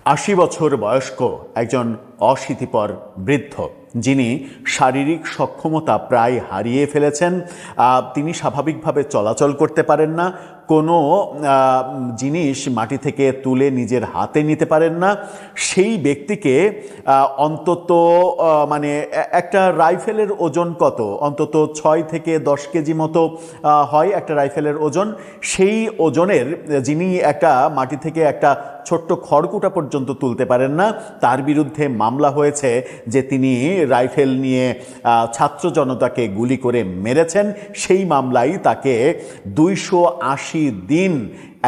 ৮০ বছর বয়স্ক একজন অশীতিপর বৃদ্ধ, যিনি শারীরিক সক্ষমতা প্রায় হারিয়ে ফেলেছেন। তিনি স্বাভাবিকভাবে চলাচল করতে পারেন না, কোনো জিনিস মাটি থেকে তুলে নিজের হাতে নিতে পারেন না। সেই ব্যক্তিকে অন্তত একটা রাইফেলের ওজন কত, অন্তত ৬ থেকে ১০ কেজি মতো হয় একটা রাইফেলের ওজন। সেই ওজনের যিনি একটা মাটি থেকে একটা ছোট্ট খড়কুটা পর্যন্ত তুলতে পারেন না, তার বিরুদ্ধে মামলা হয়েছে যে তিনি রাইফেল নিয়ে ছাত্র জনতাকে গুলি করে মেরেছেন। সেই মামলায় তাকে ২৮০ দিন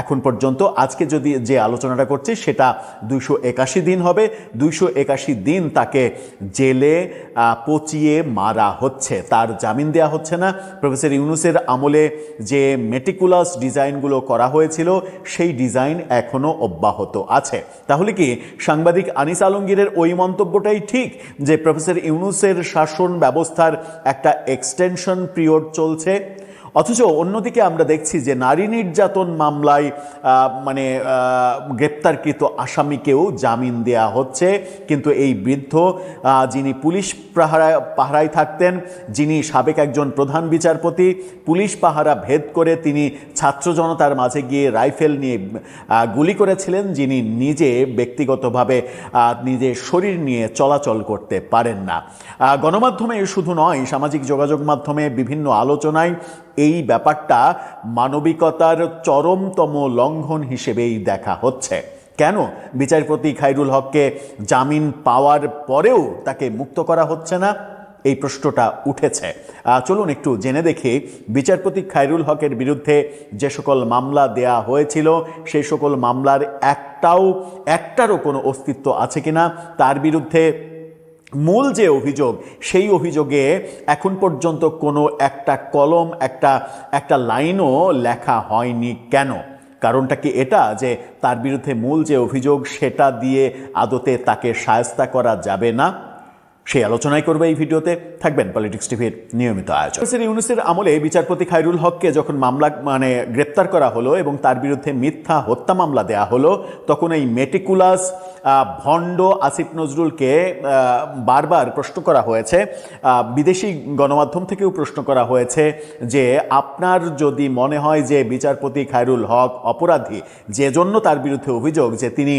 এখন পর্যন্ত, আজকে যদি যে আলোচনাটা করছি সেটা ২৮১ দিন হবে, ২৮১ দিন তাকে জেলে পচিয়ে মারা হচ্ছে, তার জামিন দেওয়া হচ্ছে না। প্রফেসর ইউনূসের আমলে যে মেটিকুলাস ডিজাইনগুলো করা হয়েছিল সেই ডিজাইন এখনও অব্যাহত আছে। তাহলে কি সাংবাদিক আনিস আলমগীরের ওই মন্তব্যটাই ঠিক যে প্রফেসর ইউনূসের শাসন ব্যবস্থার একটা এক্সটেনশন পিরিয়ড চলছে? অথচ অন্যদিকে আমরা দেখছি যে নারী নির্যাতন মামলায় গ্রেপ্তারকৃত আসামিকেও জামিন দেয়া হচ্ছে, কিন্তু এই বৃদ্ধ যিনি পুলিশ পাহারায় থাকতেন, যিনি সাবেক একজন প্রধান বিচারপতি, পুলিশ পাহারা ভেদ করে তিনি ছাত্র জনতার মাঝে গিয়ে রাইফেল নিয়ে গুলি করেছিলেন, যিনি নিজে ব্যক্তিগতভাবে নিজের শরীর নিয়ে চলাচল করতে পারেন না। গণমাধ্যমে শুধু নয়, সামাজিক যোগাযোগ মাধ্যমে বিভিন্ন আলোচনায় এই ব্যাপারটা মানবিকতার চরমতম লঙ্ঘন হিসেবেই দেখা হচ্ছে। কেন বিচারপতি খায়রুল হককে জামিন পাওয়ার পরেও তাকে মুক্ত করা হচ্ছে না, এই প্রশ্নটা উঠেছে। চলুন একটু জেনে দেখি বিচারপতি খায়রুল হকের বিরুদ্ধে যে সকল মামলা দেয়া হয়েছিল সেই সকল মামলার একটারও কোনো অস্তিত্ব আছে কিনা, তার বিরুদ্ধে মূল যে অভিযোগ সেই অভিযোগে এখন পর্যন্ত কোনো একটা কলম, একটা লাইনও লেখা হয়নি কেন? কারণটা কি এটা যে তার বিরুদ্ধে মূল যে অভিযোগ সেটা দিয়ে আদতে তাকে শায়েস্তা করা যাবে না? সেই আলোচনাই করবে এই ভিডিওতে, থাকবেন পলিটিক্স টিভির নিয়মিত আয়োজন। প্রফেসর ইউনূসের আমলে বিচারপতি খায়রুল হককে যখন গ্রেপ্তার করা হলো এবং তার বিরুদ্ধে মিথ্যা হত্যা মামলা দেয়া হলো, তখন এই মেটিকুলাস ভণ্ড আসিফ নজরুলকে বারবার প্রশ্ন করা হয়েছে, বিদেশি গণমাধ্যম থেকেও প্রশ্ন করা হয়েছে যে আপনার যদি মনে হয় যে বিচারপতি খায়রুল হক অপরাধী, যে জন্য তার বিরুদ্ধে অভিযোগ যে তিনি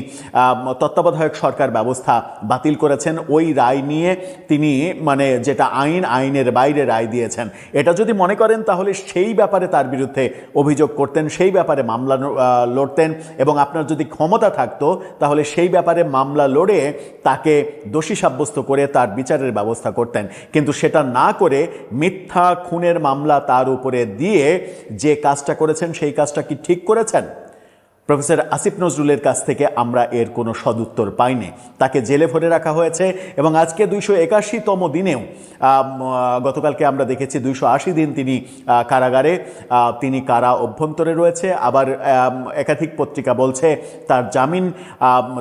তত্ত্বাবধায়ক সরকার ব্যবস্থা বাতিল করেছেন, ওই রায় নিয়ে তিনি যেটা আইনের বাইরে রায় দিয়েছেন, এটা যদি মনে করেন তাহলে সেই ব্যাপারে তার বিরুদ্ধে অভিযোগ করতেন, সেই ব্যাপারে মামলা লড়তেন, এবং আপনার যদি ক্ষমতা থাকতো তাহলে সেই ব্যাপারে মামলা লড়ে তাকে দোষী সাব্যস্ত করে তার বিচারের ব্যবস্থা করতেন। কিন্তু সেটা না করে মিথ্যা খুনের মামলা তার উপরে দিয়ে যে কাজটা করেছেন সেই কাজটা কি ঠিক করেছেন? প্রফেসর আসিফ নজরুলের কাছ থেকে আমরা এর কোনো সদুত্তর পাইনি। তাকে জেলে ভরে রাখা হয়েছে এবং আজকে ২৮১তম দিনেও, গতকালকে আমরা দেখেছি ২৮০ দিন তিনি কারাগারে, তিনি কারা অভ্যন্তরে রয়েছে। আবার একাধিক পত্রিকা বলছে তার জামিন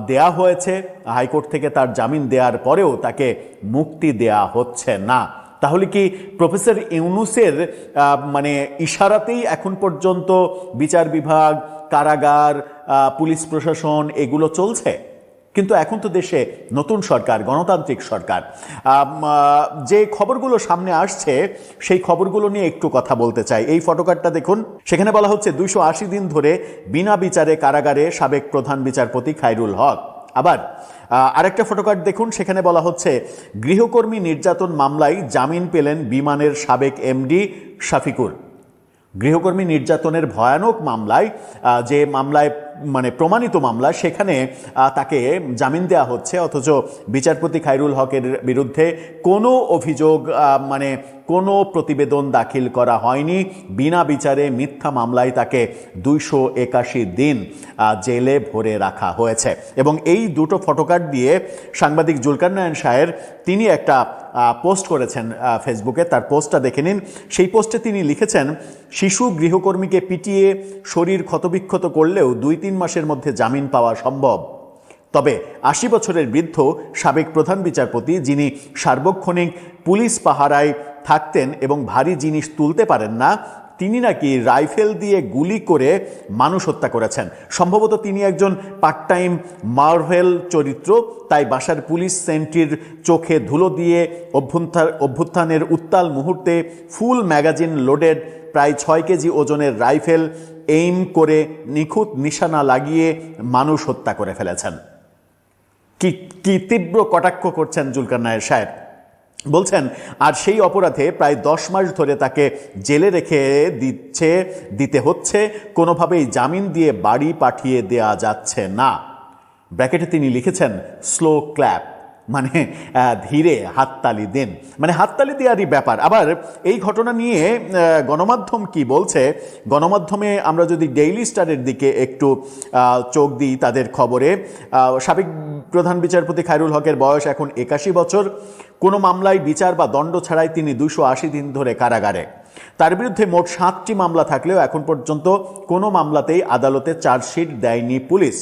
দেয়া হয়েছে, হাইকোর্ট থেকে তার জামিন দেওয়ার পরেও তাকে মুক্তি দেয়া হচ্ছে না। তাহলে কি প্রফেসর ইউনূসের ইশারাতেই এখন পর্যন্ত বিচার বিভাগ, কারাগার, পুলিশ প্রশাসন এগুলো চলছে? কিন্তু এখন তো দেশে নতুন সরকার, গণতান্ত্রিক সরকার। যে খবরগুলো সামনে আসছে সেই খবরগুলো নিয়ে একটু কথা বলতে চাই। এই ফটোকার্ডটা দেখুন, সেখানে বলা হচ্ছে ২৮০ দিন ধরে বিনা বিচারে কারাগারে সাবেক প্রধান বিচারপতি খায়রুল হক। আবার আরেকটা ফটোকার্ড দেখুন, সেখানে বলা হচ্ছে গৃহকর্মী নির্যাতন মামলায় জামিন পেলেন বিমানের সাবেক এমডি শফিকুর। গৃহকর্মী নির্যাতনের ভয়ানক মামলায়, যে মামলায় প্রমাণিত মামলা, সেখানে তাকে জামিন দেওয়া হচ্ছে, অথচ বিচারপতি খায়রুল হকের বিরুদ্ধে কোনো অভিযোগ কোনো প্রতিবেদন দাখিল করা হয়নি। বিনা বিচারে মিথ্যা মামলায় তাকে ২৮১ দিন জেলে ভরে রাখা হয়েছে। এবং এই দুটো ফটোকার্ড দিয়ে সাংবাদিক জুলকারনায়ন শাহের তিনি একটা পোস্ট করেছেন ফেসবুকে, তার পোস্টটা দেখে নিন। সেই পোস্টে তিনি লিখেছেন, শিশু গৃহকর্মীকে পিটিয়ে শরীর ক্ষতবিক্ষত করলেও ২-৩ মাসের মধ্যে জামিন পাওয়া সম্ভব। তবে ৮০ বছরের বৃদ্ধ সাবেক প্রধান বিচারপতি, যিনি সার্বক্ষণিক পুলিশ পাহারায় থাকতেন এবং ভারী জিনিস তুলতে পারেন না, তিনি নাকি রাইফেল দিয়ে গুলি করে মানুষ হত্যা করেছেন। সম্ভবত তিনি একজন পার্ট টাইম মার্ভেল চরিত্র, তাই বাসার পুলিশ সেন্ট্রির চোখে ধুলো দিয়ে অভ্যুত্থানের উত্তাল মুহূর্তে ফুল ম্যাগাজিন লোডেড প্রায় 6 কেজি ওজনের রাইফেল এইম করে নিখুঁত নিশানা লাগিয়ে মানুষ হত্যা করে ফেলেছেন। কি তীব্র কটাক্ষ করছেন জুলকারনায়ের সাহেব। বলছেন আর সেই অপরাধে প্রায় 10 মাস ধরে তাকে জেলে রেখে দিতে হচ্ছে, কোনোভাবেই জামিন দিয়ে বাড়ি পাঠিয়ে দেয়া যাচ্ছে না। ব্র্যাকেটে তিনি লিখেছেন স্লো ক্ল্যাপ, মানে ধীরে হাততালি দিন, মানে হাততালি দেওয়ারই ব্যাপার। আবার এই ঘটনা নিয়ে গণমাধ্যম কি বলছে, গণমাধ্যমে আমরা যদি ডেইলি স্টারের দিকে একটু চোখ দিই, তাদের খবরে সাবেক প্রধান বিচারপতি খায়রুল হকের বয়স এখন 81 বছর। কোনো মামলায় বিচার বা দণ্ড ছাড়াই তিনি 280 দিন ধরে কারাগারে। তার বিরুদ্ধে মোট 7টি মামলা থাকলেও এখন পর্যন্ত কোনো মামলাতেই আদালতে চার্জশিট দেয়নি পুলিশ।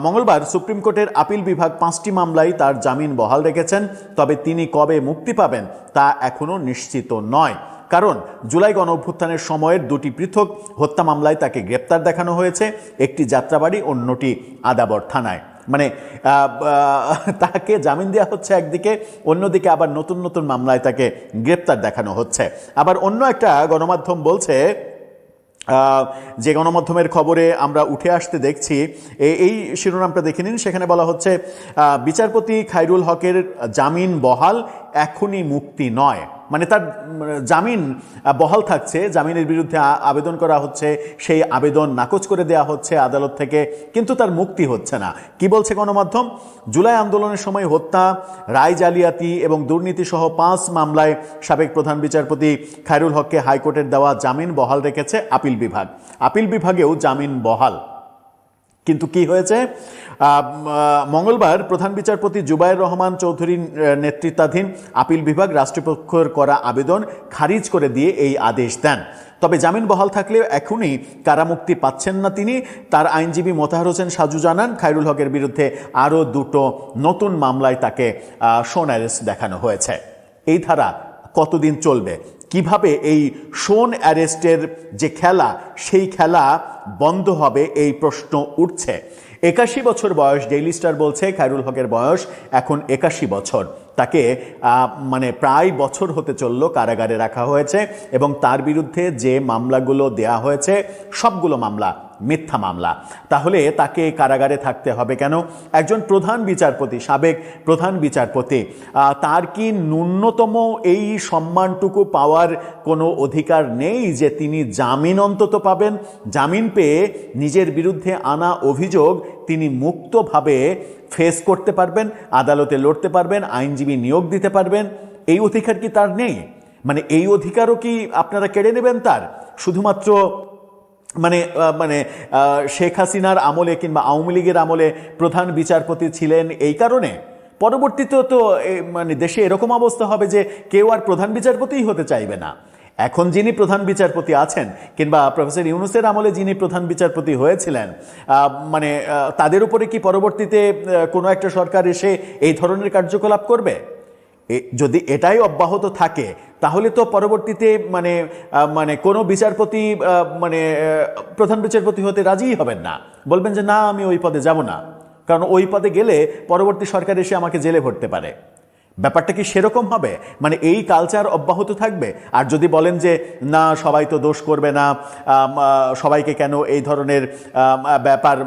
মঙ্গলবার সুপ্রিম কোর্টের আপিল বিভাগ 5টি মামলায় তার জামিন বহাল রেখেছেন, তবে তিনি কবে মুক্তি পাবেন তা এখনও নিশ্চিত নয়। কারণ জুলাই গণঅভ্যুত্থানের সময়ের 2টি পৃথক হত্যা মামলায় তাকে গ্রেপ্তার দেখানো হয়েছে, একটি যাত্রাবাড়ি, অন্যটি আদাবর থানায়। মানে তাকে জামিন দেওয়া হচ্ছে একদিকে, অন্যদিকে আবার নতুন নতুন মামলায় তাকে গ্রেপ্তার দেখানো হচ্ছে। আবার অন্য একটা গণমাধ্যম বলছে, যে গণমাধ্যমের খবরে আমরা উঠে আসতে দেখছি, এই শিরোনামটা দেখে নিন, সেখানে বলা হচ্ছে বিচারপতি খায়রুল হকের জামিন বহাল, এখনই মুক্তি নয়। মানে তার জামিন বহাল থাকছে, জামিনের বিরুদ্ধে আবেদন করা হচ্ছে, সেই আবেদন নাকচ করে দেওয়া হচ্ছে আদালত থেকে, কিন্তু তার মুক্তি হচ্ছে না। কি বলছে গণমাধ্যম? জুলাই আন্দোলনের সময় হত্যা, রায় জালিয়াতি এবং দুর্নীতি সহ 5 মামলায় সাবেক প্রধান বিচারপতি খায়রুল হককে হাইকোর্টের দেওয়া জামিন বহাল রেখেছে আপিল বিভাগ। আপিল বিভাগেও জামিন বহাল। কিন্তু কি হয়েছে? মঙ্গলবার প্রধান বিচারপতি জুবায়ের রহমান চৌধুরীর নেতৃত্বাধীন আপিল বিভাগ রাষ্ট্রপক্ষের করা আবেদন খারিজ করে দিয়ে এই আদেশ দেন। তবে জামিন বহাল থাকলেও এখনই কারামুক্তি পাচ্ছেন না তিনি। তার আইনজীবী মোতাহার হোসেন সাজু জানান, খায়রুল হকের বিরুদ্ধে আরও 2টো নতুন মামলায় তাকে শোন অ্যারেস্ট দেখানো হয়েছে। এই ধারা কতদিন চলবে? কিভাবে এই শোন অ্যারেস্টের যে খেলা, সেই খেলা বন্ধ হবে, এই প্রশ্ন উঠছে। 81 বছর বয়স, ডেইলি স্টার বলছে খায়রুল হকের বয়স এখন 81 বছর। তাকে মানে প্রায় বছর হতে চলল কারাগারে রাখা হয়েছে, এবং তার বিরুদ্ধে যে মামলাগুলো দেয়া হয়েছে সবগুলো মামলা মিথ্যা মামলা। তাহলে তাকে কারাগারে থাকতে হবে কেন? একজন প্রধান বিচারপতি, সাবেক প্রধান বিচারপতি, তার কি ন্যূনতম এই সম্মানটুকু পাওয়ার কোনো অধিকার নেই যে তিনি জামিন অন্তত পাবেন? জামিন পেয়ে নিজের বিরুদ্ধে আনা অভিযোগ তিনি মুক্তভাবে ফেস করতে পারবেন, আদালতে লড়তে পারবেন, আইনজীবী নিয়োগ দিতে পারবেন। এই অধিকার কি তার নেই? মানে এই অধিকারও কি আপনারা কেড়ে নেবেন তার? শুধুমাত্র মানে শেখ হাসিনার আমলে কিংবা আওয়ামী লীগের আমলে প্রধান বিচারপতি ছিলেন এই কারণে? পরবর্তীতে তো মানে দেশে এরকম অবস্থা হবে যে কেউ আর প্রধান বিচারপতিই হতে চাইবে না। এখন যিনি প্রধান বিচারপতি আছেন, কিংবা প্রফেসর ইউনূসের আমলে যিনি প্রধান বিচারপতি হয়েছিলেন, মানে তাদের উপরে কি পরবর্তীতে কোনো একটা সরকার এসে এই ধরনের কার্যকলাপ করবে? যদি এটাই অব্যাহত থাকে তাহলে তো পরবর্তীতে মানে কোনো বিচারপতি প্রধান বিচারপতি হতে রাজিই হবেন না, বলবেন যে না, আমি ওই পদে যাব না, কারণ ওই পদে গেলে পরবর্তী সরকার এসে আমাকে জেলে ভরতে পারে। ব্যাপারটা কি সেরকম হবে? মানে এই কালচার অব্যাহত থাকবে? আর যদি বলেন যে না, সবাই তো দোষ করবে না, সবাইকে কেন এই ধরনের ব্যাপার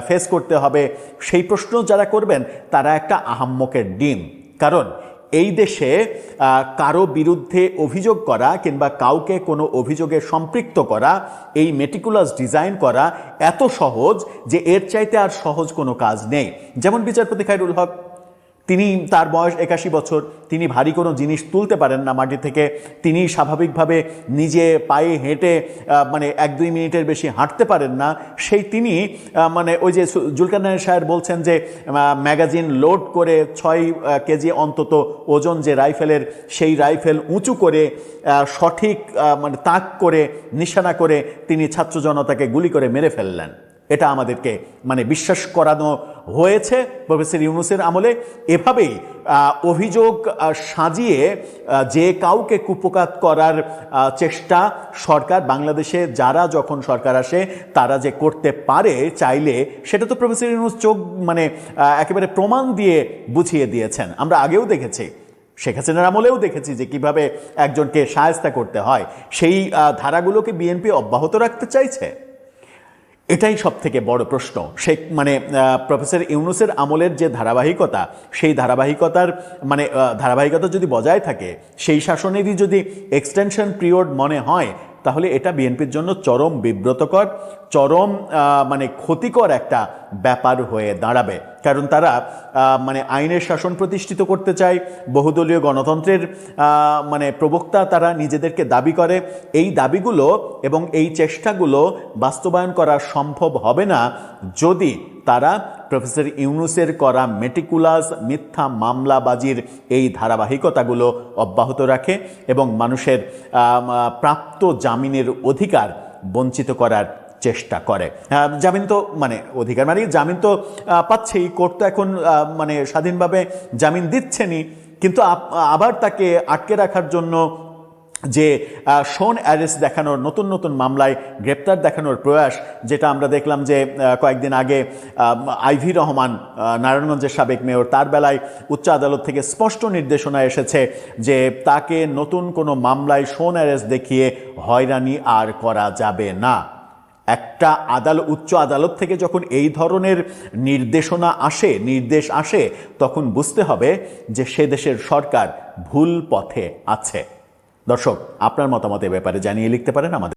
ফেস করতে হবে, সেই প্রশ্ন যারা করবেন তারা একটা আহাম্মকের ডিম। কারণ এই দেশে কারো বিরুদ্ধে অভিযোগ করা কিংবা কাউকে কোনো অভিযোগে সম্পৃক্ত করা, এই মেটিকুলাস ডিজাইন করা এত সহজ যে এর চাইতে আর সহজ কোনো কাজ নেই। যেমন বিচারপতি খায়রুল হক, তিনি, তার বয়স 81 বছর, তিনি ভারী কোনো জিনিস তুলতে পারেন না মাটি থেকে, তিনি স্বাভাবিকভাবে নিজে পায়ে হেঁটে 1-2 মিনিটের বেশি হাঁটতে পারেন না। সেই তিনি ওই যে জুলকারনায়ের সাহেব বলছেন যে ম্যাগাজিন লোড করে 6 কেজি অন্তত ওজন যে রাইফেলের, সেই রাইফেল উঁচু করে সঠিক তাক করে নিশানা করে তিনি ছাত্র জনতাকে গুলি করে মেরে ফেললেন। এটা আমাদেরকে বিশ্বাস করানো হয়েছে প্রফেসর ইউনূসের আমলে। এভাবেই অভিযোগ সাজিয়ে যে কাউকে কুপকাত করার চেষ্টা সরকার, বাংলাদেশে যারা যখন সরকার আসে তারা যে করতে পারে চাইলে, সেটা তো প্রফেসর ইউনূস চোখ মানে একেবারে প্রমাণ দিয়ে বুঝিয়ে দিয়েছেন। আমরা আগেও দেখেছি, শেখ হাসিনার আমলেও দেখেছি যে কিভাবে একজনকে শায়েস্তা করতে হয়। সেই ধারাগুলোকে বিএনপি অব্যাহত রাখতে চাইছে, এটাই সব থেকে বড় প্রশ্ন। সে মানে প্রফেসর ইউনূসের আমলের যে ধারাবাহিকতা, সেই ধারাবাহিকতা যদি বজায় থাকে, সেই শাসনেরই যদি এক্সটেনশন পিরিয়ড মনে হয়, তাহলে এটা বিএনপির জন্য চরম বিব্রতকর, চরম মানে ক্ষতিকর একটা ব্যাপার হয়ে দাঁড়াবে। কারণ তারা মানে আইনের শাসন প্রতিষ্ঠিত করতে চায়, বহুদলীয় গণতন্ত্রের মানে প্রবক্তা তারা নিজেদেরকে দাবি করে। এই দাবিগুলো এবং এই চেষ্টাগুলো বাস্তবায়ন করা সম্ভব হবে না যদি তারা প্রফেসর ইউনূসের করা মেটিকুলাস মিথ্যা মামলাবাজির এই ধারাবাহিকতাগুলো অব্যাহত রাখে এবং মানুষের প্রাপ্ত জামিনের অধিকার বঞ্চিত করার চেষ্টা করে। জামিন তো মানে অধিকার মানে জামিন তো পাচ্ছেই, কোর্ট তো এখন মানে স্বাধীনভাবে জামিন দিচ্ছেনই, কিন্তু আবার তাকে আটকে রাখার জন্য যে শোন অ্যারেস্ট দেখানোর, নতুন নতুন মামলায় গ্রেপ্তার দেখানোর প্রয়াস, যেটা আমরা দেখলাম যে কয়েকদিন আগে আইভি রহমান, নারায়ণগঞ্জের সাবেক মেয়র, তার বেলায় উচ্চ আদালত থেকে স্পষ্ট নির্দেশনা এসেছে যে তাকে নতুন কোনো মামলায় শোন অ্যারেস্ট দেখিয়ে হয়রানি আর করা যাবে না। একটা উচ্চ আদালত থেকে যখন এই ধরনের নির্দেশ আসে, তখন বুঝতে হবে যে সে দেশের সরকার ভুল পথে আছে। দর্শক, আপনার মতামত এ ব্যাপারে জানিয়ে লিখতে পারেন আমাদের।